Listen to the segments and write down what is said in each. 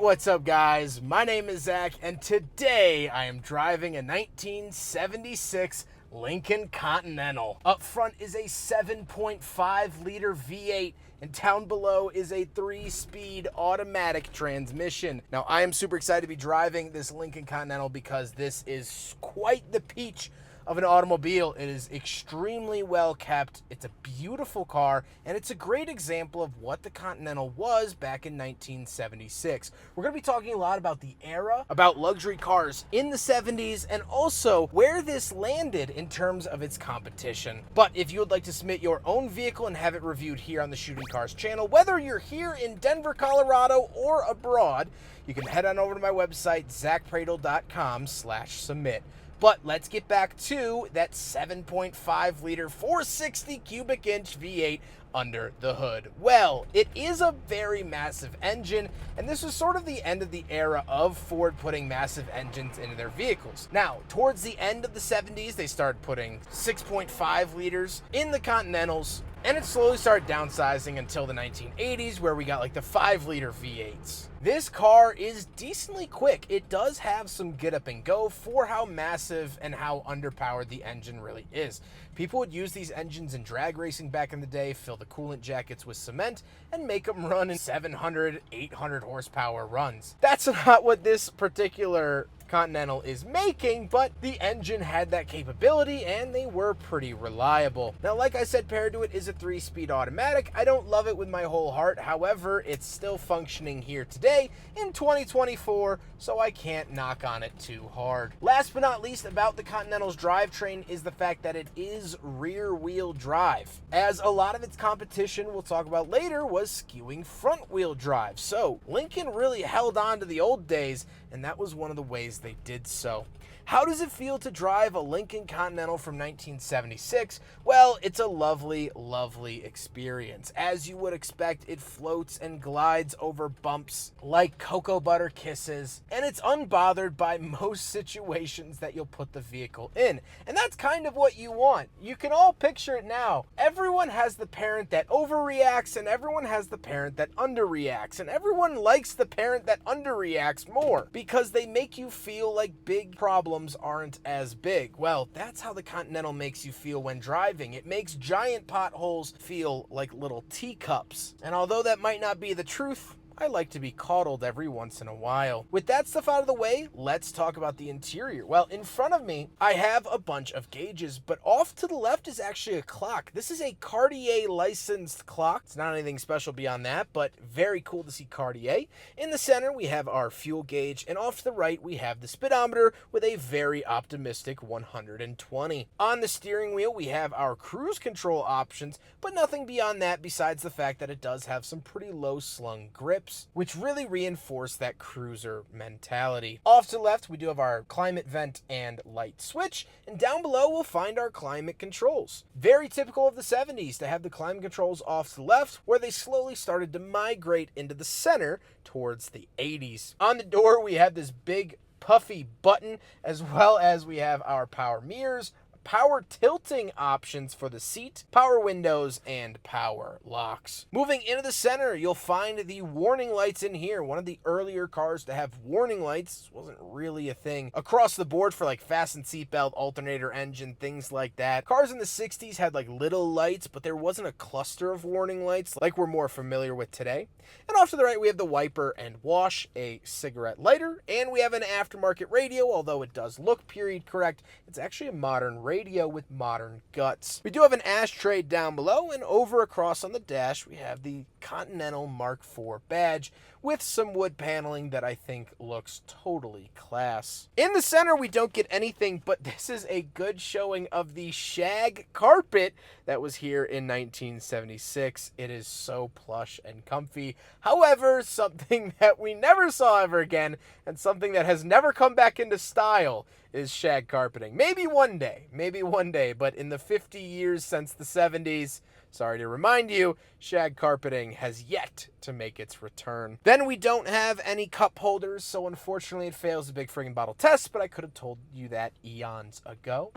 what's up guys? My name is Zack and today I am driving a 1976 Lincoln Continental. Up front is a 7.5 liter V8 and down below is a 3-speed automatic transmission. Now I am super excited to be driving this Lincoln Continental because this is quite the peach of an automobile. It is extremely well kept. It's a beautiful car, and it's a great example of what the Continental was back in 1976. We're going to be talking a lot about the era, about luxury cars in the 70s, and also where this landed in terms of its competition. But if you would like to submit your own vehicle and have it reviewed here on the Shooting Cars channel, whether you're here in Denver, Colorado, or abroad, you can head on over to my website, zackpradel.com/submit. But let's get back to that 7.5 liter 460 cubic inch V8 under the hood. Well, it is a very massive engine, and this was sort of the end of the era of Ford putting massive engines into their vehicles. Now, towards the end of the 70s, they started putting 6.5 liters in the Continentals, and it slowly started downsizing until the 1980s, where we got like the 5 liter V8s. This car is decently quick. It does have some get up and go for how massive and how underpowered the engine really is. People would use these engines in drag racing back in the day, fill the coolant jackets with cement, and make them run in 700, 800 horsepower runs. That's not what this particular Continental is making, but the engine had that capability and they were pretty reliable. Now, like I said, paired to it is a 3-speed automatic. I don't love it with my whole heart. However, it's still functioning here today in 2024, so I can't knock on it too hard. Last but not least about the Continental's drivetrain is the fact that it is rear-wheel drive, as a lot of its competition we'll talk about later was skewing front-wheel drive. So Lincoln really held on to the old days, and that was one of the ways they did so. How does it feel to drive a Lincoln Continental from 1976? Well, it's a lovely, lovely experience. As you would expect, it floats and glides over bumps like cocoa butter kisses, and it's unbothered by most situations that you'll put the vehicle in. And that's kind of what you want. You can all picture it now. Everyone has the parent that overreacts, and everyone has the parent that underreacts, and everyone likes the parent that underreacts more because they make you feel like big problems aren't as big. Well, that's how the Continental makes you feel when driving. It makes giant potholes feel like little teacups. And although that might not be the truth, I like to be coddled every once in a while. With that stuff out of the way, let's talk about the interior. Well, in front of me, I have a bunch of gauges, but off to the left is actually a clock. This is a Cartier licensed clock. It's not anything special beyond that, but very cool to see Cartier. In the center, we have our fuel gauge, and off to the right, we have the speedometer with a very optimistic 120. On the steering wheel, we have our cruise control options, but nothing beyond that besides the fact that it does have some pretty low slung grips, which really reinforce that cruiser mentality. Off to the left, we do have our climate vent and light switch, and down below we'll find our climate controls. Very typical of the 70s to have the climate controls off to the left, where they slowly started to migrate into the center towards the 80s. On the door, we have this big puffy button, as well as we have our power mirrors, power tilting options for the seat, power windows, and power locks. Moving into the center, you'll find the warning lights in here. One of the earlier cars to have warning lights. This wasn't really a thing across the board for like fasten seatbelt, alternator engine, things like that. Cars in the 60s had like little lights, but there wasn't a cluster of warning lights like we're more familiar with today. And off to the right, we have the wiper and wash, a cigarette lighter, and we have an aftermarket radio. Although it does look period correct, it's actually a modern radio with modern guts. We do have an ashtray down below, and over across on the dash we have the Continental Mark IV badge with some wood paneling that I think looks totally class. In the center we don't get anything, but this is a good showing of the shag carpet that was here in 1976. It is so plush and comfy. However, something that we never saw ever again, and something that has never come back into style, is shag carpeting. Maybe one day, but in the 50 years since the 70s, sorry to remind you, shag carpeting has yet to make its return. Then we don't have any cup holders, so unfortunately it fails the big friggin' bottle test, but I could have told you that eons ago.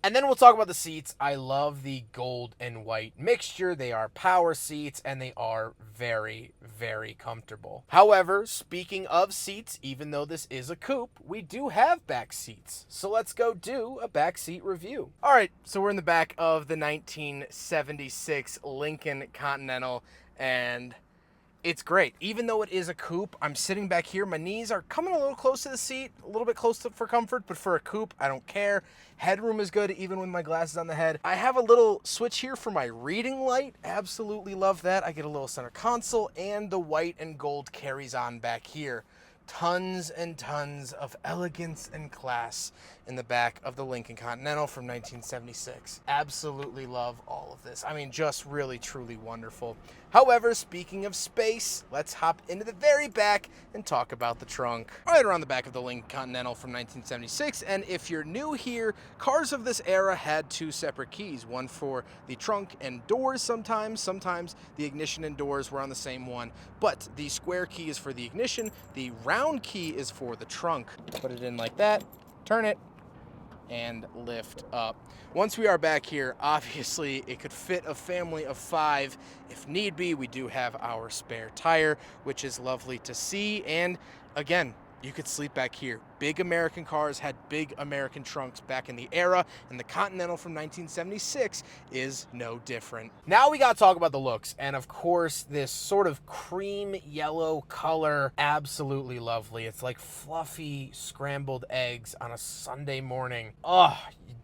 And then we'll talk about the seats. I love the gold and white mixture. They are power seats, and they are very, very comfortable. However, speaking of seats, even though this is a coupe, we do have back seats. So let's go do a back seat review. All right, so we're in the back of the 1976 Lincoln Continental, and it's great. Even though it is a coupe, I'm sitting back here. My knees are coming a little close to the seat, a little bit close for comfort, but for a coupe, I don't care. Headroom is good, even with my glasses on the head. I have a little switch here for my reading light. Absolutely love that. I get a little center console, and the white and gold carries on back here. Tons and tons of elegance and class in the back of the Lincoln Continental from 1976. Absolutely love all of this. I mean, just really, truly wonderful. However, speaking of space, let's hop into the very back and talk about the trunk. Right around the back of the Lincoln Continental from 1976, and if you're new here, cars of this era had two separate keys, one for the trunk and doors sometimes the ignition and doors were on the same one, but the square key is for the ignition, the round key is for the trunk. Put it in like that, turn it, and lift up. Once we are back here, obviously it could fit a family of 5 if need be. We do have our spare tire, which is lovely to see, and again, you could sleep back here. Big American cars had big American trunks back in the era, and the Continental from 1976 is no different. Now we gotta talk about the looks, and of course, this sort of cream yellow color, absolutely lovely. It's like fluffy scrambled eggs on a Sunday morning. Oh,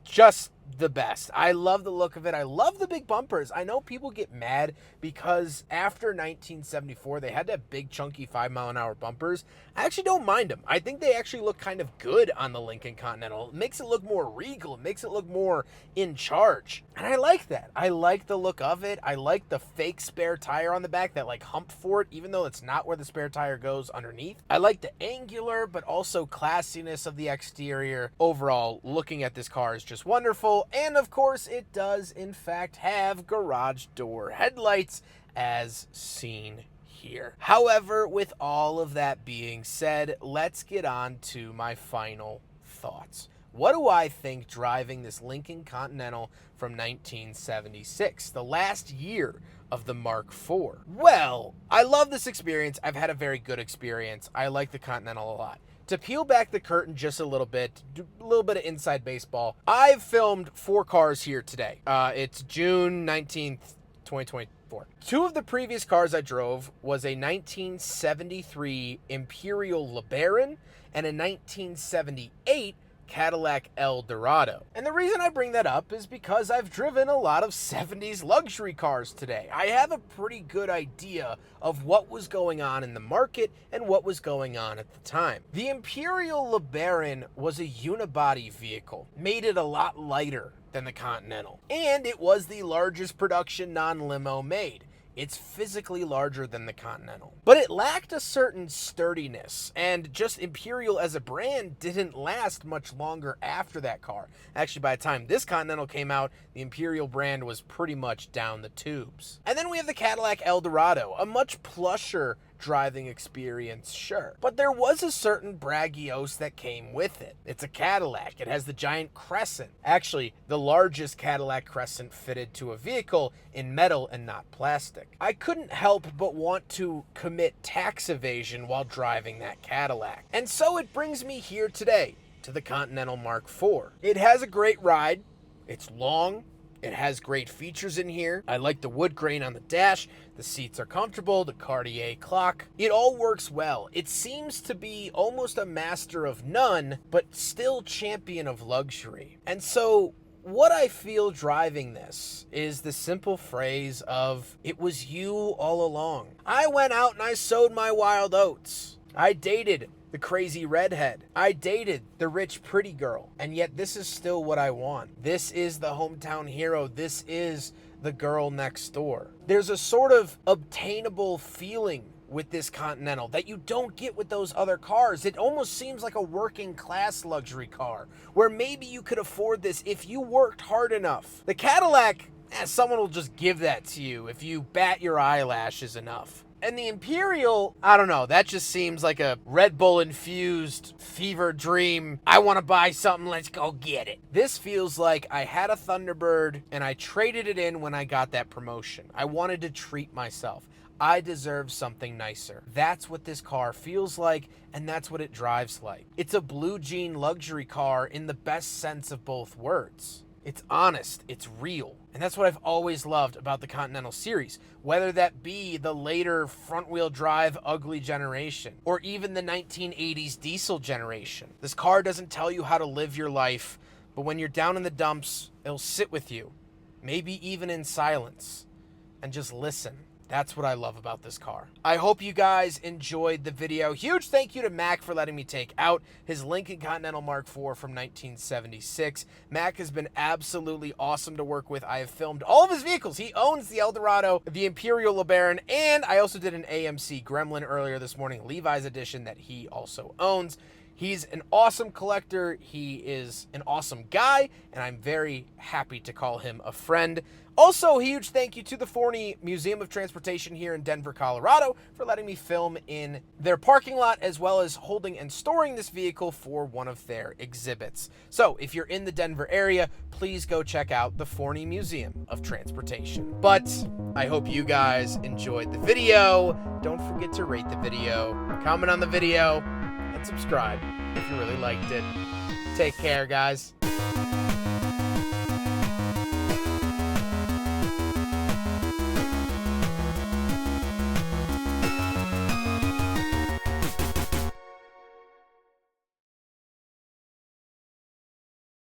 just the best. I love the look of it. I love the big bumpers. I know people get mad because after 1974, they had to have big, chunky 5-mile-an-hour bumpers. I actually don't mind them. I think they actually look kind of good on the Lincoln Continental. It makes it look more regal. It makes it look more in charge. And I like that. I like the look of it. I like the fake spare tire on the back, that like hump for it, even though it's not where the spare tire goes underneath. I like the angular, but also classiness of the exterior. Overall, looking at this car is just wonderful. And of course, it does in fact have garage door headlights as seen here. However, with all of that being said, let's get on to my final thoughts. What do I think driving this Lincoln Continental from 1976, the last year of the Mark IV? Well, I love this experience. I've had a very good experience. I like the Continental a lot. To peel back the curtain just a little bit, do a little bit of inside baseball, I've filmed 4 cars here today. It's June 19th, 2024. 2 of the previous cars I drove was a 1973 Imperial LeBaron and a 1978 Cadillac Eldorado. And the reason I bring that up is because I've driven a lot of 70s luxury cars today. I have a pretty good idea of what was going on in the market and what was going on at the time. The Imperial LeBaron was a unibody vehicle, made it a lot lighter than the Continental, and it was the largest production non-limo made. It's physically larger than the Continental. But it lacked a certain sturdiness, and just Imperial as a brand didn't last much longer after that car. Actually, by the time this Continental came out, the Imperial brand was pretty much down the tubes. And then we have the Cadillac Eldorado, a much plusher driving experience, sure. But there was a certain braggiose that came with it. It's a Cadillac. It has the giant crescent. Actually, the largest Cadillac crescent fitted to a vehicle in metal and not plastic. I couldn't help but want to commit tax evasion while driving that Cadillac. And so it brings me here today to the Continental Mark IV. It has a great ride. It's long. It has great features in here. I like the wood grain on the dash. The seats are comfortable, the Cartier clock. It all works well. It seems to be almost a master of none, but still champion of luxury. And so what I feel driving this is the simple phrase of, it was you all along. I went out and I sowed my wild oats. I dated the crazy redhead. I dated the rich pretty girl. And yet this is still what I want. This is the hometown hero. This is the girl next door. There's a sort of obtainable feeling with this Continental that you don't get with those other cars. It almost seems like a working class luxury car where maybe you could afford this if you worked hard enough. The Cadillac someone will just give that to you if you bat your eyelashes enough. And the Imperial, I don't know, that just seems like a Red Bull infused fever dream. I want to buy something, let's go get it. This feels like I had a Thunderbird and I traded it in when I got that promotion. I wanted to treat myself. I deserve something nicer. That's what this car feels like, and that's what it drives like. It's a blue jean luxury car in the best sense of both words. It's honest, it's real. And that's what I've always loved about the Continental series, whether that be the later front-wheel drive ugly generation, or even the 1980s diesel generation. This car doesn't tell you how to live your life, but when you're down in the dumps, it'll sit with you, maybe even in silence, and just listen. That's what I love about this car. I hope you guys enjoyed the video. Huge thank you to Mac for letting me take out his Lincoln Continental Mark IV from 1976. Mac has been absolutely awesome to work with. I have filmed all of his vehicles. He owns the Eldorado, the Imperial LeBaron, and I also did an AMC Gremlin earlier this morning, Levi's edition, that he also owns. He's an awesome collector. He is an awesome guy, and I'm very happy to call him a friend. Also, a huge thank you to the Forney Museum of Transportation here in Denver, Colorado, for letting me film in their parking lot, as well as holding and storing this vehicle for one of their exhibits. So, if you're in the Denver area, please go check out the Forney Museum of Transportation. But I hope you guys enjoyed the video. Don't forget to rate the video, comment on the video, and subscribe if you really liked it. Take care, guys.